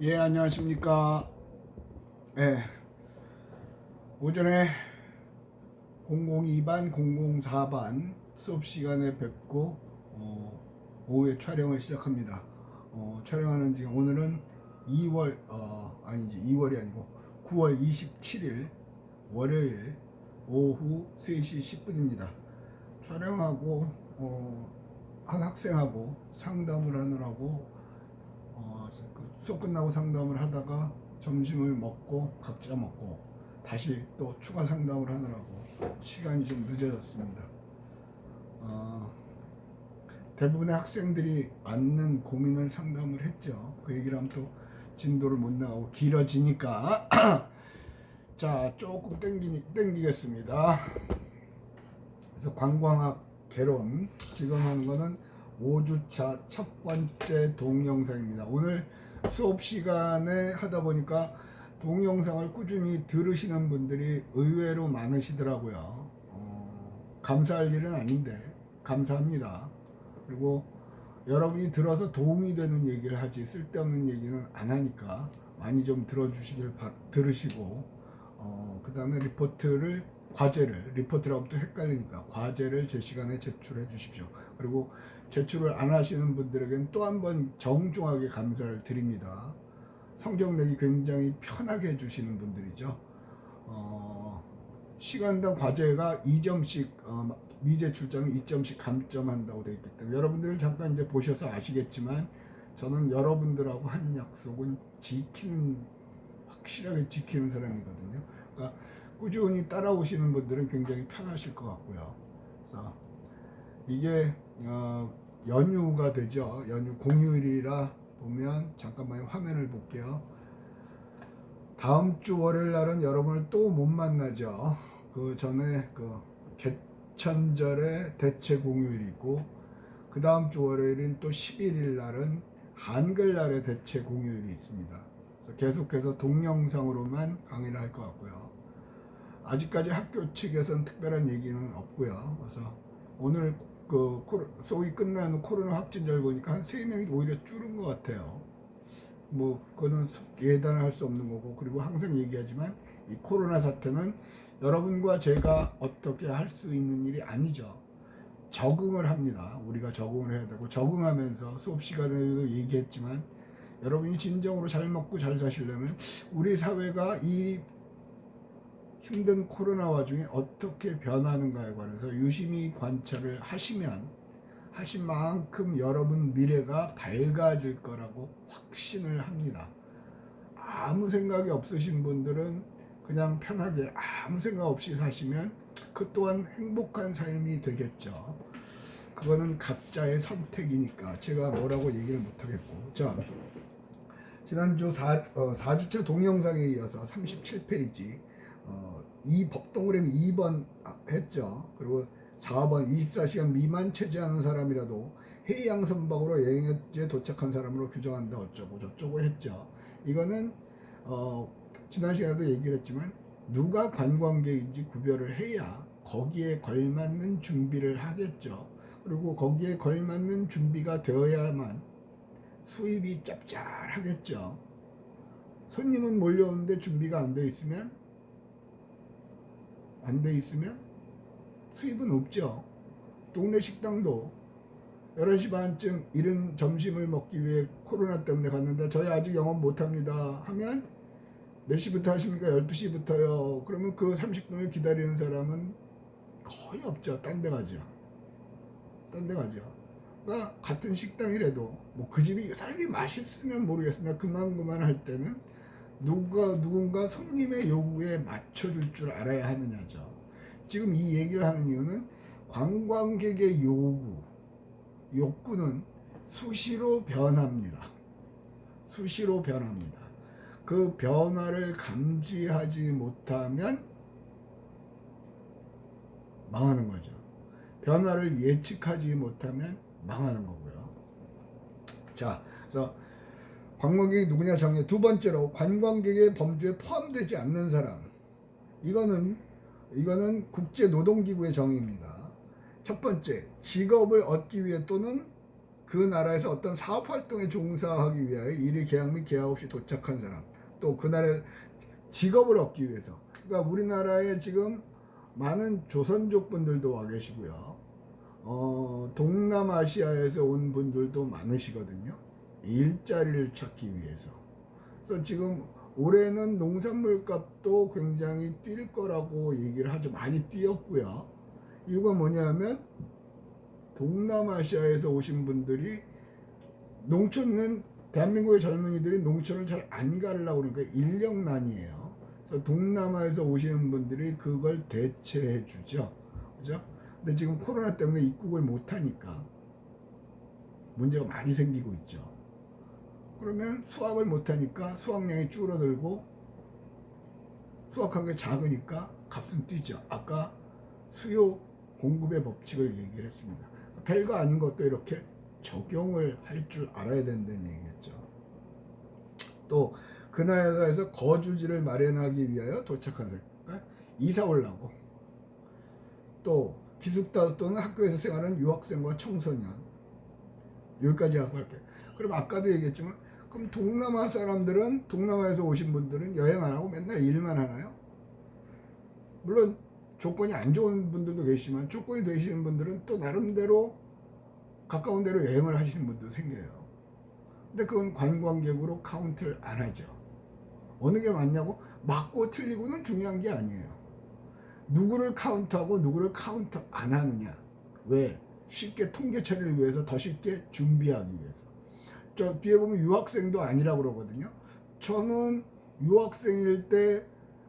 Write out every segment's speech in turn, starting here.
예, 안녕하십니까. 예, 오전에 002반, 004반 수업 시간에 뵙고 오후에 촬영을 시작합니다. 촬영하는 지금 오늘은 2월 아니지 2월이 아니고 9월 27일 월요일 오후 3시 10분입니다. 촬영하고 한 학생하고 상담을 하느라고 수업 끝나고 상담을 하다가 점심을 먹고 각자 먹고 다시 또 추가 상담을 하느라고 시간이 좀 늦어졌습니다. 대부분의 학생들이 앉는 고민을 상담을 했죠. 그 얘기를 하면 또 진도를 못 나가고 길어지니까 자, 조금 땡기겠습니다. 그래서 관광학 개론 지금 하는 거는 5주차 첫 번째 동영상입니다. 오늘 수업 시간에 하다 보니까 동영상을 꾸준히 들으시는 분들이 의외로 많으시더라고요. 감사할 일은 아닌데 감사합니다. 그리고 여러분이 들어서 도움이 되는 얘기를 하지 쓸데없는 얘기는 안 하니까 많이 좀 들으시고 그 다음에 리포트라고 또 헷갈리니까 과제를 제 시간에 제출해 주십시오. 그리고 제출을 안 하시는 분들에게는 또 한 번 정중하게 감사를 드립니다. 성적 내기 굉장히 편하게 해주시는 분들이죠. 시간당 과제가 2점씩 미제출자는 2점씩 감점한다고 되어 있기 때문에 여러분들 잠깐 이제 보셔서 아시겠지만 저는 여러분들하고 한 약속은 확실하게 지키는 사람이거든요. 그러니까 꾸준히 따라오시는 분들은 굉장히 편하실 것 같고요. 그래서 이게 연휴가 되죠. 연휴 공휴일이라 보면 잠깐만 화면을 볼게요. 다음 주 월요일 날은 여러분을 또 못 만나죠. 그 전에 개천절에 대체 공휴일이 있고 그 다음 주 월요일인 또 11일 날은 한글날의 대체 공휴일이 있습니다. 그래서 계속해서 동영상으로만 강의를 할 것 같고요. 아직까지 학교 측에서는 특별한 얘기는 없고요. 그래서 오늘 소위 끝나는 코로나 확진자를 보니까 한 3명이 오히려 줄은 것 같아요. 뭐 그거는 예단할 수 없는 거고, 그리고 항상 얘기하지만 이 코로나 사태는 여러분과 제가 어떻게 할 수 있는 일이 아니죠. 적응을 합니다. 우리가 적응을 해야 되고, 적응하면서 수업 시간에도 얘기했지만 여러분이 진정으로 잘 먹고 잘 사시려면 우리 사회가 이 힘든 코로나 와중에 어떻게 변하는가에 관해서 유심히 관찰을 하신 만큼 여러분 미래가 밝아질 거라고 확신을 합니다. 아무 생각이 없으신 분들은 그냥 편하게 아무 생각 없이 사시면 그 또한 행복한 삶이 되겠죠. 그거는 각자의 선택이니까 제가 뭐라고 얘기를 못하겠고. 자, 지난주 4주차 동영상에 이어서 37페이지 동그라미 2번 했죠. 그리고 4번 24시간 미만 체제하는 사람이라도 해양 선박으로 여행지에 도착한 사람으로 규정한다 어쩌고 저쩌고 했죠. 이거는 지난 시간에도 얘기를 했지만 누가 관광객인지 구별을 해야 거기에 걸맞는 준비를 하겠죠. 그리고 거기에 걸맞는 준비가 되어야만 수입이 짭짤하겠죠. 손님은 몰려오는데 준비가 안 돼 있으면 수입은 없죠. 동네 식당도 11시 반쯤 이른 점심을 먹기 위해 코로나 때문에 갔는데 저희 아직 영업 못합니다 하면 몇 시부터 하십니까? 12시부터요. 그러면 그 30분을 기다리는 사람은 거의 없죠. 딴 데 가죠. 그러니까 같은 식당이라도 뭐 그 집이 유달리 맛있으면 모르겠으나 그만 할 때는 누군가 손님의 요구에 맞춰줄 줄 알아야 하느냐죠. 지금 이 얘기를 하는 이유는 관광객의 욕구는 수시로 변합니다. 그 변화를 감지하지 못하면 망하는 거죠. 변화를 예측하지 못하면 망하는 거고요. 자, 그래서 관광객이 누구냐 정해. 두 번째로 관광객의 범주에 포함되지 않는 사람. 이거는 국제노동기구의 정의입니다. 첫 번째, 직업을 얻기 위해 또는 그 나라에서 어떤 사업 활동에 종사하기 위하여 일일 계약 및 계약 없이 도착한 사람, 또 그 나라의 직업을 얻기 위해서. 그러니까 우리나라에 지금 많은 조선족 분들도 와 계시고요. 동남아시아에서 온 분들도 많으시거든요. 일자리를 찾기 위해서. 그래서 지금 올해는 농산물 값도 굉장히 뛸 거라고 얘기를 하죠. 많이 뛰었고요. 이유가 뭐냐면 동남아시아에서 오신 분들이 농촌은 대한민국의 젊은이들이 농촌을 잘 안 가려고 그러니까 인력난이에요. 그래서 동남아에서 오시는 분들이 그걸 대체해 주죠. 그죠? 근데 지금 코로나 때문에 입국을 못 하니까 문제가 많이 생기고 있죠. 그러면 수확을 못 하니까 수확량이 줄어들고 수확한 게 작으니까 값은 뛰죠. 아까 수요 공급의 법칙을 얘기를 했습니다. 별거 아닌 것도 이렇게 적용을 할 줄 알아야 된다는 얘기겠죠. 또 그 나라에서 거주지를 마련하기 위하여 도착한 사람, 그러니까 이사 오려고, 또 기숙사 또는 학교에서 생활하는 유학생과 청소년, 여기까지 하고 할게요. 그럼 아까도 얘기했지만 그럼 동남아 사람들은, 동남아에서 오신 분들은 여행 안 하고 맨날 일만 하나요? 물론 조건이 안 좋은 분들도 계시지만 조건이 되시는 분들은 또 나름대로 가까운 데로 여행을 하시는 분도 생겨요. 근데 그건 관광객으로 카운트를 안 하죠. 어느 게 맞냐고 맞고 틀리고는 중요한 게 아니에요. 누구를 카운트하고 누구를 카운트 안 하느냐. 왜? 쉽게 통계 처리를 위해서, 더 쉽게 준비하기 위해서. 저 뒤에 보면 유학생도 아니라고 그러거든요. 저는 유학생일 때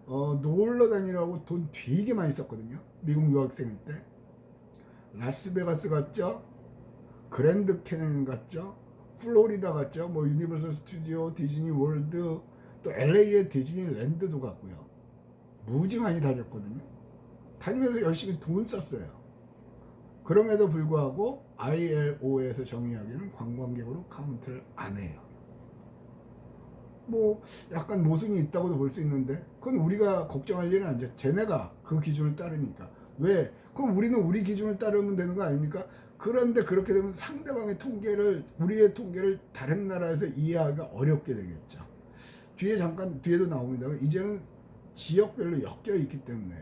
놀러 다니라고 돈 되게 많이 썼거든요. 미국 유학생일 때. 라스베가스 갔죠. 그랜드 캐년 갔죠. 플로리다 갔죠. 뭐 유니버설 스튜디오, 디즈니 월드, 또 LA의 디즈니랜드도 갔고요. 무지 많이 다녔거든요. 다니면서 열심히 돈 썼어요. 그럼에도 불구하고 ILO에서 정의하기는 관광객으로 카운트를 안 해요. 뭐 약간 모순이 있다고도 볼 수 있는데 그건 우리가 걱정할 일은 아니죠. 쟤네가 그 기준을 따르니까. 왜? 그럼 우리는 우리 기준을 따르면 되는 거 아닙니까? 그런데 그렇게 되면 상대방의 통계를, 우리의 통계를 다른 나라에서 이해하기가 어렵게 되겠죠. 뒤에 잠깐, 뒤에도 나옵니다만 이제는 지역별로 엮여 있기 때문에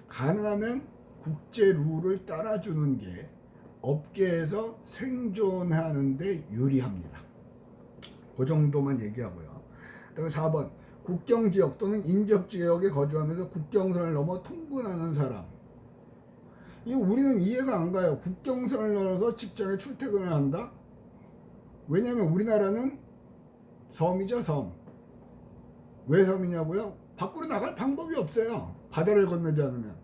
가능하면 국제 룰을 따라주는 게 업계에서 생존하는 데 유리합니다. 그 정도만 얘기하고요. 그다음에 4번, 국경지역 또는 인접지역에 거주하면서 국경선을 넘어 통근하는 사람. 이거 우리는 이해가 안 가요. 국경선을 넘어서 직장에 출퇴근을 한다? 왜냐하면 우리나라는 섬이죠, 섬. 왜 섬이냐고요? 밖으로 나갈 방법이 없어요. 바다를 건너지 않으면.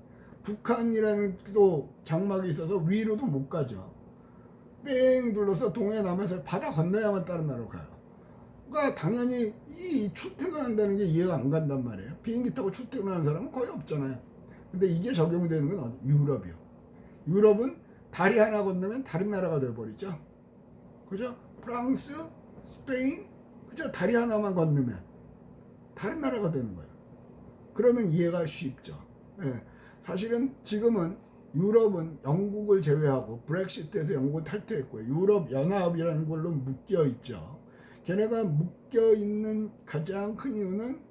북한이라는 또 장막이 있어서 위로도 못 가죠. 뺑 둘러서 동해남에서 바다 건너야만 다른 나라로 가요. 그러니까 당연히 이 출퇴근한다는 게 이해가 안 간단 말이에요. 비행기 타고 출퇴근하는 사람은 거의 없잖아요. 근데 이게 적용이 되는 건 유럽이요. 유럽은 다리 하나 건너면 다른 나라가 돼버리죠. 그죠? 프랑스, 스페인, 그죠? 다리 하나만 건너면 다른 나라가 되는 거예요. 그러면 이해가 쉽죠. 예. 사실은 지금은 유럽은 영국을 제외하고 브렉시트에서 영국은 탈퇴했고요. 유럽 연합이라는 걸로 묶여 있죠. 걔네가 묶여 있는 가장 큰 이유는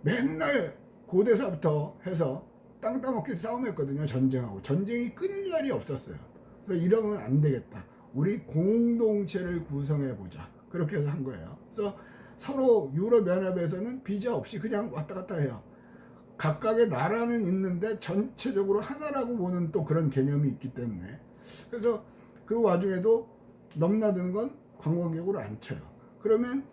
맨날 고대사부터 해서 땅 따먹기 싸움했거든요. 전쟁하고. 전쟁이 끊일 날이 없었어요. 그래서 이러면 안 되겠다. 우리 공동체를 구성해보자. 그렇게 해서 한 거예요. 그래서 서로 유럽연합에서는 비자 없이 그냥 왔다 갔다 해요. 각각의 나라는 있는데 전체적으로 하나라고 보는 또 그런 개념이 있기 때문에. 그래서 그 와중에도 넘나드는 건 관광객으로 안 쳐요. 그러면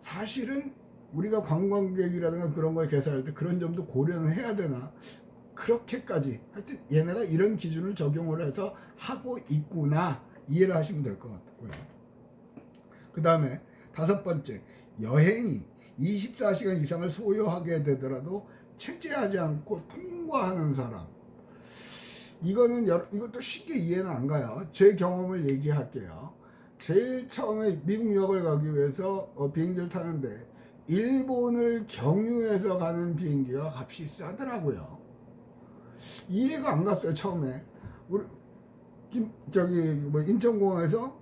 사실은 우리가 관광객이라든가 그런 걸 계산할 때 그런 점도 고려는 해야 되나? 그렇게까지 하여튼 얘네가 이런 기준을 적용을 해서 하고 있구나, 이해를 하시면 될 것 같고요. 그 다음에 5번째, 여행이 24시간 이상을 소요하게 되더라도 체제하지 않고 통과하는 사람. 이것도 쉽게 이해는 안 가요. 제 경험을 얘기할게요. 제일 처음에 미국 유학을 가기 위해서 비행기를 타는데 일본을 경유해서 가는 비행기가 값이 싸더라고요. 이해가 안 갔어요. 처음에 저기 뭐 인천공항에서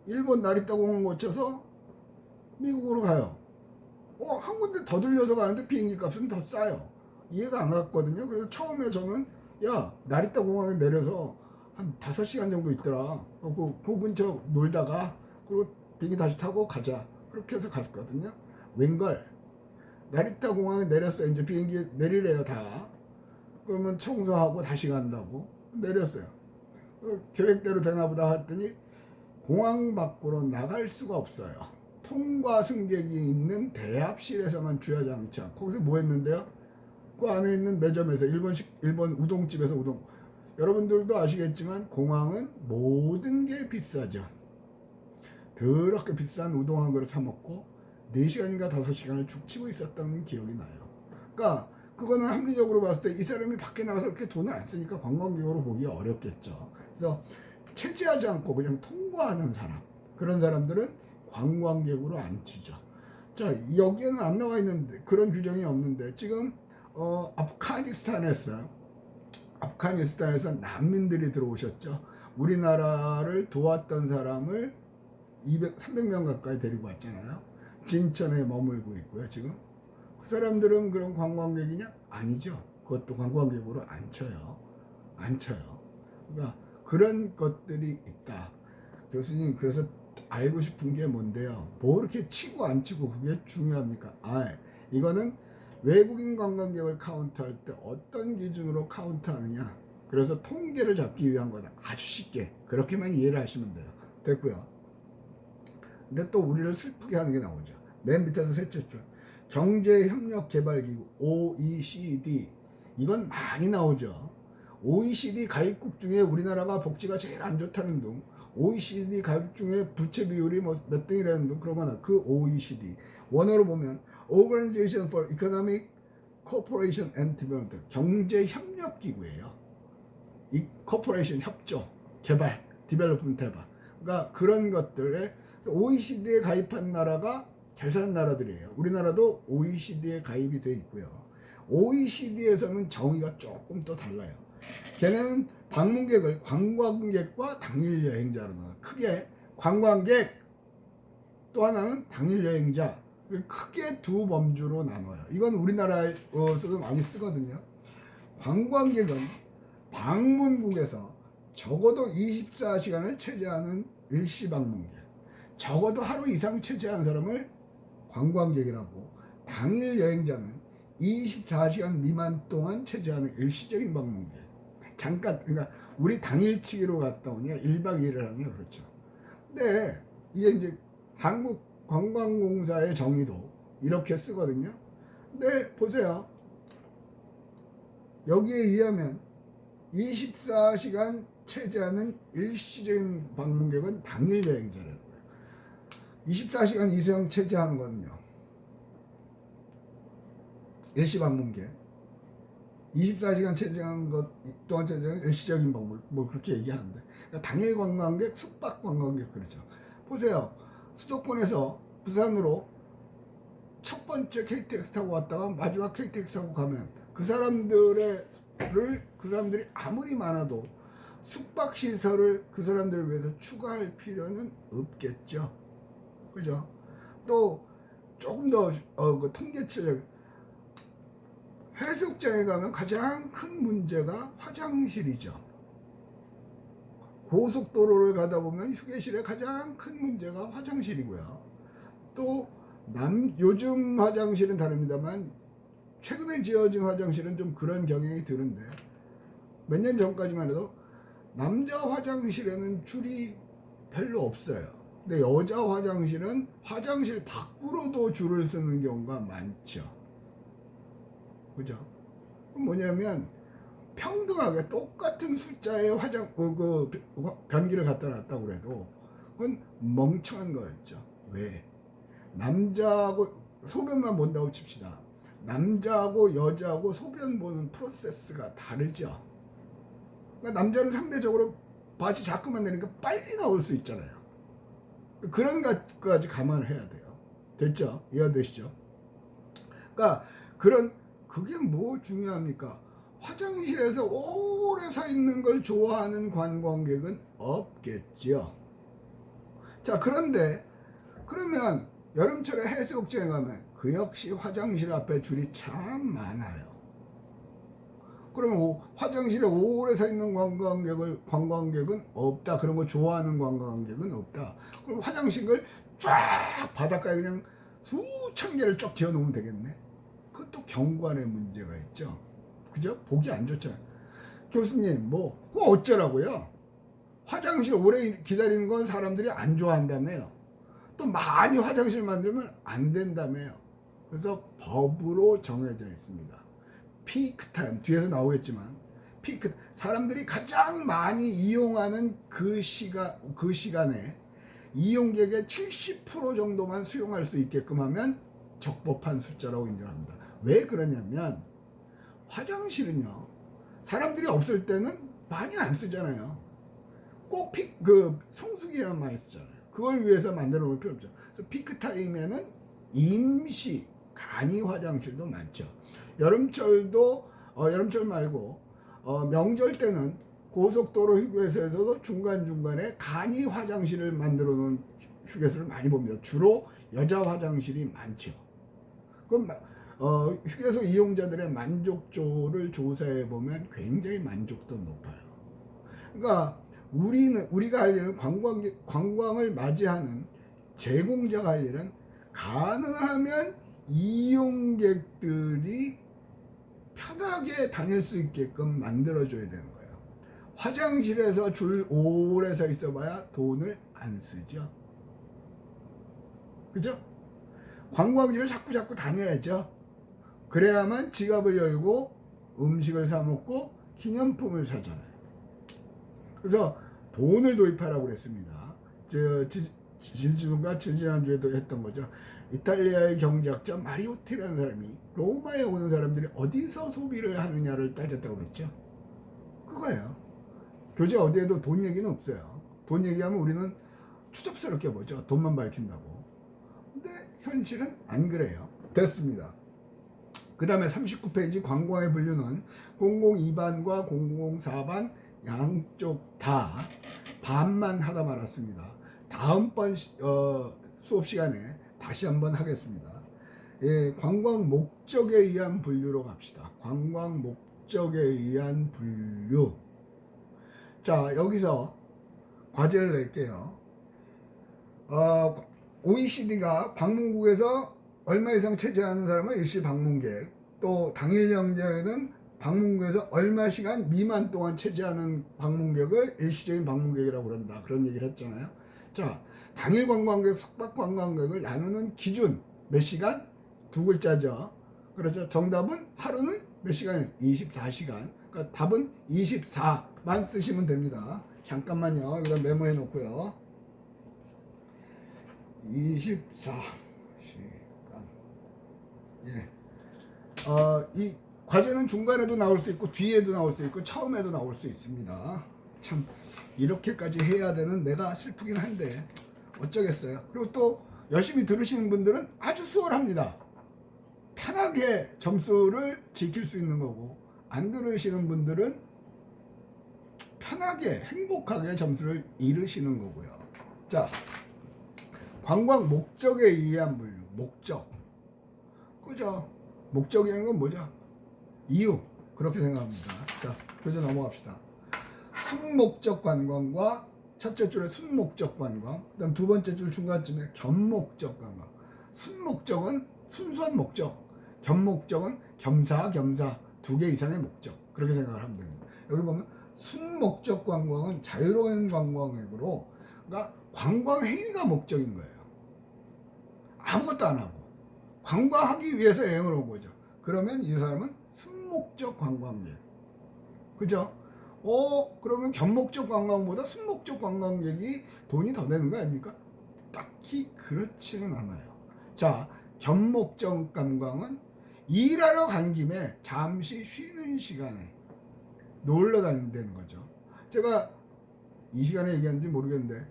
일본 나리타 공항 거쳐서 미국으로 가요. 한 군데 더 들려서 가는데 비행기 값은 더 싸요. 이해가 안 갔거든요. 그래서 처음에 저는 야 나리타 공항에 내려서 한 5시간 정도 있더라. 그 근처 놀다가 그리고 비행기 다시 타고 가자. 그렇게 해서 갔거든요. 웬걸 나리타 공항에 내렸어요. 이제 비행기 내리래요 다. 그러면 청소하고 다시 간다고 내렸어요. 계획대로 되나 보다 했더니 공항 밖으로 나갈 수가 없어요. 통과 승객이 있는 대합실에서만 주야장창. 거기서 뭐 했는데요? 그 안에 있는 매점에서 일본 우동집에서 우동. 여러분들도 아시겠지만 공항은 모든 게 비싸죠. 더럽게 비싼 우동 한 그릇 사 먹고 4시간인가 5시간을 죽치고 있었던 기억이 나요. 그러니까 그거는 합리적으로 봤을 때 이 사람이 밖에 나가서 그렇게 돈을 안 쓰니까 관광객으로 보기가 어렵겠죠. 그래서 체지하지 않고 그냥 통과하는 사람, 그런 사람들은 관광객으로 안 치죠. 자, 여기에는 안 나와 있는데 그런 규정이 없는데 지금 아프가니스탄에서 난민들이 들어오셨죠. 우리나라를 도왔던 사람을 300명 가까이 데리고 왔잖아요. 진천에 머물고 있고요. 지금 그 사람들은 그런 관광객이냐? 아니죠. 그것도 관광객으로 안 쳐요. 그러니까 그런 것들이 있다. 교수님, 그래서 알고 싶은 게 뭔데요? 뭐 이렇게 치고 안 치고 그게 중요합니까? 이거는 외국인 관광객을 카운트할 때 어떤 기준으로 카운트하느냐? 그래서 통계를 잡기 위한 거다. 아주 쉽게 그렇게만 이해를 하시면 돼요. 됐고요. 근데 또 우리를 슬프게 하는 게 나오죠. 맨 밑에서 셋째 줄 경제협력개발기구 OECD, 이건 많이 나오죠. OECD 가입국 중에 우리나라가 복지가 제일 안 좋다는 둥, OECD 가입 중에 부채 비율이 뭐 몇 등이라는 둥, 그러면 그 OECD 원어로 보면 Organization for Economic Cooperation and Development, 경제협력기구예요. 이 코퍼레이션 협조, 개발, 디벨롭먼트 해봐. 그러니까 그런 것들에 OECD에 가입한 나라가 잘 사는 나라들이에요. 우리나라도 OECD에 가입이 돼 있고요. OECD에서는 정의가 조금 또 달라요. 걔는 방문객을 관광객과 당일 여행자로 나눠요. 크게 관광객, 또 하나는 당일 여행자, 크게 두 범주로 나눠요. 이건 우리나라에서도 많이 쓰거든요. 관광객은 방문국에서 적어도 24시간을 체제하는 일시 방문객, 적어도 하루 이상 체제하는 사람을 관광객이라고, 당일 여행자는 24시간 미만 동안 체제하는 일시적인 방문객. 잠깐, 그러니까 우리 당일치기로 갔다 오냐 1박 2일을 하냐 그렇죠. 근데 이게 이제 한국관광공사의 정의도 이렇게 쓰거든요. 근데 보세요. 여기에 의하면 24시간 체제하는 일시적인 방문객은 당일 여행자라고요. 24시간 이상 체제하는 거는요, 일시 방문객. 24시간 체제하는 것 또한 체제하는 일시적인 방문, 뭐 그렇게 얘기하는데, 그러니까 당일 관광객, 숙박 관광객 그렇죠. 보세요. 수도권에서 부산으로 첫 번째 KTX 타고 왔다가 마지막 KTX 타고 가면 그 사람들이 아무리 많아도 숙박 시설을 그 사람들을 위해서 추가할 필요는 없겠죠. 그죠? 또 조금 더 그 통계치적, 해수욕장에 가면 가장 큰 문제가 화장실이죠. 고속도로를 가다 보면 휴게실의 가장 큰 문제가 화장실이고요. 또 요즘 화장실은 다릅니다만 최근에 지어진 화장실은 좀 그런 경향이 드는데, 몇 년 전까지만 해도 남자 화장실에는 줄이 별로 없어요. 근데 여자 화장실은 화장실 밖으로도 줄을 쓰는 경우가 많죠. 그죠? 뭐냐면 평등하게 똑같은 숫자의 변기를 갖다 놨다고 그래도 그건 멍청한 거였죠. 왜? 남자하고 소변만 본다고 칩시다. 남자하고 여자하고 소변 보는 프로세스가 다르죠. 그러니까 남자는 상대적으로 바지 자꾸만 내니까 빨리 나올 수 있잖아요. 그런 것까지 감안을 해야 돼요. 됐죠? 이해되시죠? 그러니까 그게 뭐 중요합니까? 화장실에서 오래 서 있는 걸 좋아하는 관광객은 없겠죠. 자, 그런데 그러면 여름철에 해수욕장에 가면 그 역시 화장실 앞에 줄이 참 많아요. 그러면 화장실에 오래 서 있는 관광객은 없다. 그런 거 좋아하는 관광객은 없다. 그럼 화장실을 쫙 바닷가에 그냥 수천 개를 쫙 지어 놓으면 되겠네. 그것도 경관의 문제가 있죠. 그죠? 보기 안 좋잖아요. 교수님, 그거 어쩌라고요? 화장실 오래 기다리는 건 사람들이 안 좋아한다며요. 또 많이 화장실 만들면 안 된다며요. 그래서 법으로 정해져 있습니다. 피크 타임, 뒤에서 나오겠지만, 사람들이 가장 많이 이용하는 그 시간에 이용객의 70% 정도만 수용할 수 있게끔 하면 적법한 숫자라고 인정합니다. 왜 그러냐면, 화장실은요, 사람들이 없을 때는 많이 안 쓰잖아요. 꼭 성수기에만 많이 쓰잖아요. 그걸 위해서 만들어 놓을 필요 없죠. 그래서 피크 타임에는 임시 간이 화장실도 많죠. 여름철도 여름철 말고 명절 때는 고속도로 휴게소에서도 중간중간에 간이 화장실을 만들어 놓은 휴게소를 많이 봅니다. 주로 여자 화장실이 많죠. 그럼 휴게소 이용자들의 만족도를 조사해 보면 굉장히 만족도 높아요. 그러니까 우리가 할 일은 관광을 맞이하는 제공자가 할 일은 가능하면 이용객들이 편하게 다닐 수 있게끔 만들어줘야 되는 거예요. 화장실에서 줄 오래 서 있어봐야 돈을 안 쓰죠. 그죠? 관광지를 자꾸 다녀야죠. 그래야만 지갑을 열고 음식을 사 먹고 기념품을 사잖아요. 그래서 돈을 도입하라고 그랬습니다. 지난주에도 했던 거죠. 이탈리아의 경제학자 마리오티라는 사람이 로마에 오는 사람들이 어디서 소비를 하느냐를 따졌다고 그랬죠. 그거예요. 교재 어디에도 돈 얘기는 없어요. 돈 얘기하면 우리는 추접스럽게 보죠. 돈만 밝힌다고. 근데 현실은 안 그래요. 됐습니다. 그 다음에 39페이지 관광의 분류는 002반과 004반 양쪽 다 반만 하다 말았습니다. 다음번 수업 시간에 다시 한번 하겠습니다. 예, 관광 목적에 의한 분류로 갑시다. 관광 목적에 의한 분류. 자, 여기서 과제를 낼게요. OECD가 방문국에서 얼마 이상 체제하는 사람은 일시 방문객, 또 당일 영장에는 방문국에서 얼마 시간 미만 동안 체제하는 방문객을 일시적인 방문객이라고 그런다. 그런 얘기를 했잖아요. 자, 당일 관광객, 숙박 관광객을 나누는 기준 몇 시간? 두 글자죠. 그렇죠. 정답은 하루는 몇 시간이에요? 24시간. 그러니까 답은 24만 쓰시면 됩니다. 잠깐만요. 이거 메모해 놓고요. 24시간. 예. 이 과제는 중간에도 나올 수 있고 뒤에도 나올 수 있고 처음에도 나올 수 있습니다. 참 이렇게까지 해야 되는 내가 슬프긴 한데 어쩌겠어요. 그리고 또 열심히 들으시는 분들은 아주 수월합니다. 편하게 점수를 지킬 수 있는 거고, 안 들으시는 분들은 편하게 행복하게 점수를 잃으시는 거고요. 자, 관광 목적에 의한 분류. 목적, 그죠? 목적이라는 건 뭐죠? 이유. 그렇게 생각합니다. 자, 교재 넘어갑시다. 순목적 관광과 첫째 줄에 순목적 관광, 그 다음 두 번째 줄 중간쯤에 겸목적 관광. 순목적은 순수한 목적, 겸목적은 겸사겸사 두 개 이상의 목적. 그렇게 생각을 하면 됩니다. 여기 보면 순목적 관광은 자유로운 관광객으로, 그러니까 관광 행위가 목적인 거예요. 아무것도 안 하고 관광하기 위해서 여행을 온 거죠. 그러면 이 사람은 순목적 관광객. 그죠? 그러면 겸목적 관광보다 순목적 관광객이 돈이 더 되는 거 아닙니까? 딱히 그렇지는 않아요. 자, 겸목적 관광은 일하러 간 김에 잠시 쉬는 시간에 놀러 다닌다는 거죠. 제가 이 시간에 얘기하는지 모르겠는데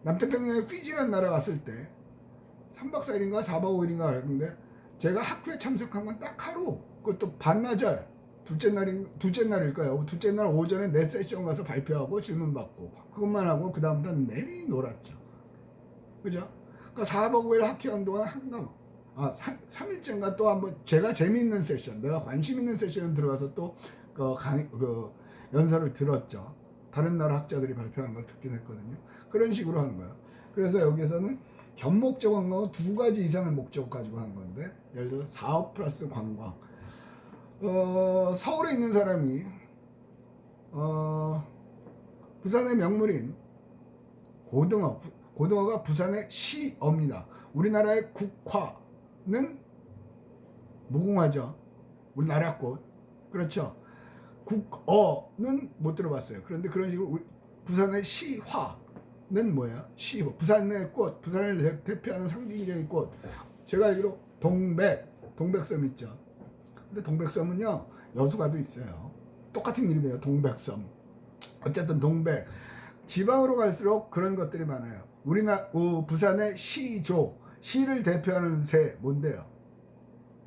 남태평양에 피지라는 나라 갔을 때 3박 4일인가 4박 5일인가 그랬는데 제가 학교에 참석한 건 딱 하루, 그것도 반나절 둘째 날일 거예요. 둘째 날 오전에 내 세션 가서 발표하고 질문 받고 그것만 하고 그 다음부터는 매일 놀았죠. 그죠? 그러니까 4박 5일 학회한 동안 한가 3일째인가 또 한번 제가 재미있는 세션, 내가 관심 있는 세션 들어가서 또 그 연설을 들었죠. 다른 나라 학자들이 발표하는 걸 듣긴 했거든요. 그런 식으로 하는 거예요. 그래서 여기서는 견목적 관광은 두 가지 이상의 목적 가지고 하는 건데, 예를 들어 사업 플러스 관광. 서울에 있는 사람이 부산의 명물인 고등어가 부산의 시어입니다. 우리나라의 국화는 무궁화죠. 우리나라 꽃. 그렇죠. 국어는 못 들어봤어요. 그런데 그런 식으로 부산의 시화는 뭐야? 시화. 부산의 꽃, 부산을 대표하는 상징적인 꽃. 제가 알기로 동백섬 있죠. 근데 동백섬은요, 여수가도 있어요. 똑같은 이름이에요. 동백섬. 어쨌든 동백. 지방으로 갈수록 그런 것들이 많아요. 부산의 시조, 시를 대표하는 새 뭔데요?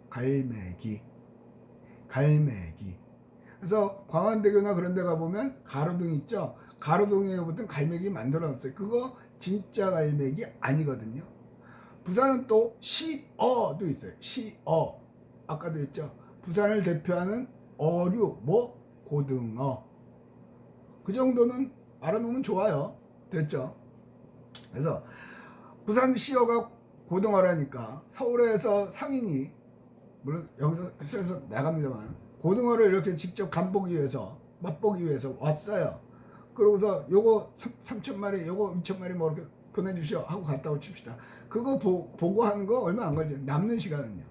갈매기. 그래서 광안대교나 그런 데 가보면 가로등 있죠. 가로등에 보통 갈매기 만들어놨어요. 그거 진짜 갈매기 아니거든요. 부산은 또 시어도 있어요. 시어. 아까도 했죠. 부산을 대표하는 어류, 고등어. 그 정도는 알아놓으면 좋아요. 됐죠? 그래서 부산 시어가 고등어라니까 서울에서 상인이, 물론 여기서 나갑니다만, 고등어를 이렇게 직접 간보기 위해서, 맛보기 위해서 왔어요. 그러고서 요거 3,000마리, 요거 2,000마리 뭐 이렇게 보내주시오 하고 갔다고 칩시다. 그거 보고 하는 거 얼마 안 걸리죠. 남는 시간은요.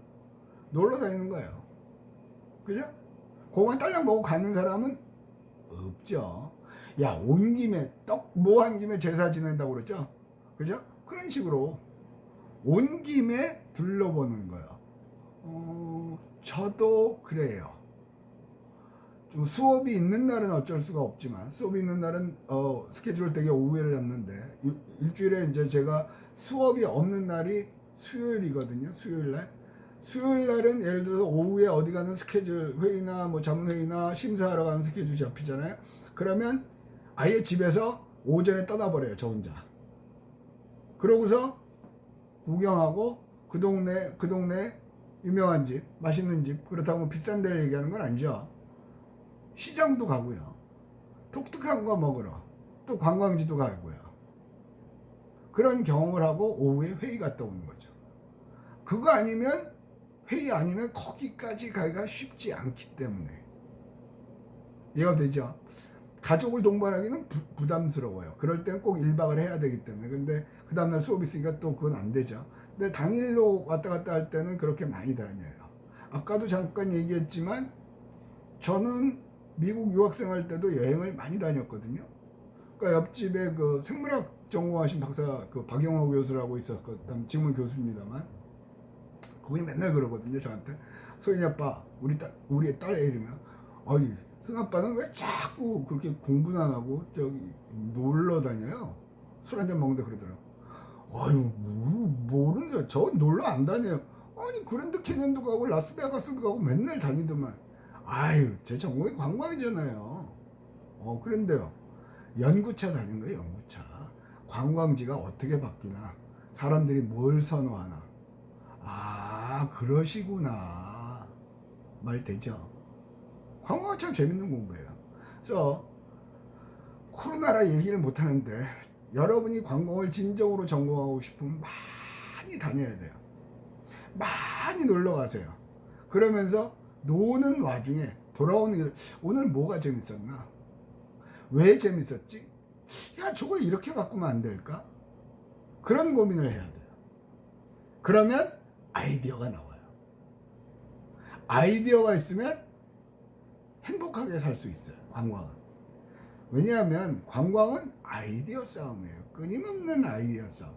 놀러 다니는 거예요. 그죠? 그거만 딸랑 먹고 가는 사람은 없죠. 야, 온 김에 뭐 한 김에 제사 지낸다고 그랬죠? 그죠? 그런 식으로 온 김에 둘러보는 거예요. 저도 그래요. 좀 수업이 있는 날은 어쩔 수가 없지만, 수업이 있는 날은 스케줄 되게 오후에를 잡는데, 일주일에 이제 제가 수업이 없는 날이 수요일이거든요. 수요일날은 예를 들어서 오후에 어디 가는 스케줄, 회의나 뭐 자문회의나 심사하러 가는 스케줄이 잡히잖아요. 그러면 아예 집에서 오전에 떠나버려요. 저 혼자. 그러고서 구경하고 그 동네 유명한 집, 맛있는 집, 그렇다고 비싼 데를 얘기하는 건 아니죠. 시장도 가고요. 독특한 거 먹으러. 또 관광지도 가고요. 그런 경험을 하고 오후에 회의 갔다 오는 거죠. 그거 아니면, 회의 아니면 거기까지 가기가 쉽지 않기 때문에. 이해가 되죠? 가족을 동반하기는 부담스러워요. 그럴 때는 꼭 1박을 해야 되기 때문에. 근데 그 다음날 수업 있으니까 또 그건 안 되죠. 근데 당일로 왔다 갔다 할 때는 그렇게 많이 다녀요. 아까도 잠깐 얘기했지만 저는 미국 유학생 할 때도 여행을 많이 다녔거든요. 그러니까 옆집에 그 생물학 전공하신 박사, 그 박영호 교수라고 있었거든. 지금은 교수입니다만, 그분이 맨날 그러거든요, 저한테. 소연이 아빠, 우리 딸 이러면, 어이, 큰 아빠는 왜 자꾸 그렇게 공부는 안 하고 저기 놀러 다녀요? 술 한잔 먹는데 그러더라고. 아유, 모르는 소리. 저 놀러 안 다녀요. 아니, 그랜드 캐년도 가고 라스베가스도 가고 맨날 다니더만. 아유, 제 전공이 관광이잖아요. 그런데요, 연구차 다닌 거예요. 연구차. 관광지가 어떻게 바뀌나, 사람들이 뭘 선호하나. 그러시구나. 말 되죠? 관광은 참 재밌는 공부예요. 그래서 코로나라 얘기를 못 하는데, 여러분이 관광을 진정으로 전공하고 싶으면 많이 다녀야 돼요. 많이 놀러 가세요. 그러면서 노는 와중에 돌아오는 길, 오늘 뭐가 재밌었나? 왜 재밌었지? 야, 저걸 이렇게 바꾸면 안 될까? 그런 고민을 해야 돼요. 그러면 아이디어가 나와요. 아이디어가 있으면 행복하게 살 수 있어요. 관광은. 왜냐하면 관광은 아이디어 싸움이에요. 끊임없는 아이디어 싸움.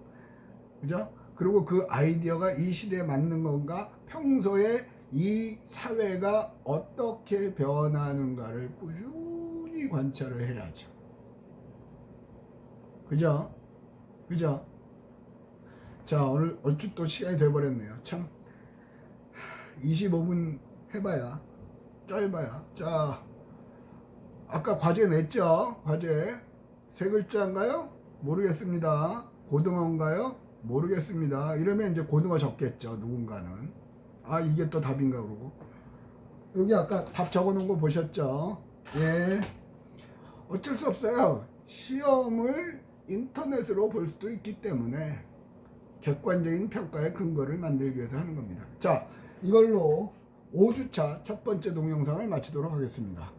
그죠? 그리고 그 아이디어가 이 시대에 맞는 건가, 평소에 이 사회가 어떻게 변하는가를 꾸준히 관찰을 해야죠. 그죠? 자, 오늘 얼추 또 시간이 돼버렸네요. 참 25분 해봐야 짧아요. 자, 아까 과제 냈죠? 과제 세 글자인가요? 모르겠습니다. 고등어인가요? 모르겠습니다. 이러면 이제 고등어 적겠죠. 누군가는. 아, 이게 또 답인가 그러고. 여기 아까 답 적어놓은 거 보셨죠? 예. 어쩔 수 없어요. 시험을 인터넷으로 볼 수도 있기 때문에 객관적인 평가의 근거를 만들기 위해서 하는 겁니다. 자, 이걸로 5주차 첫 번째 동영상을 마치도록 하겠습니다.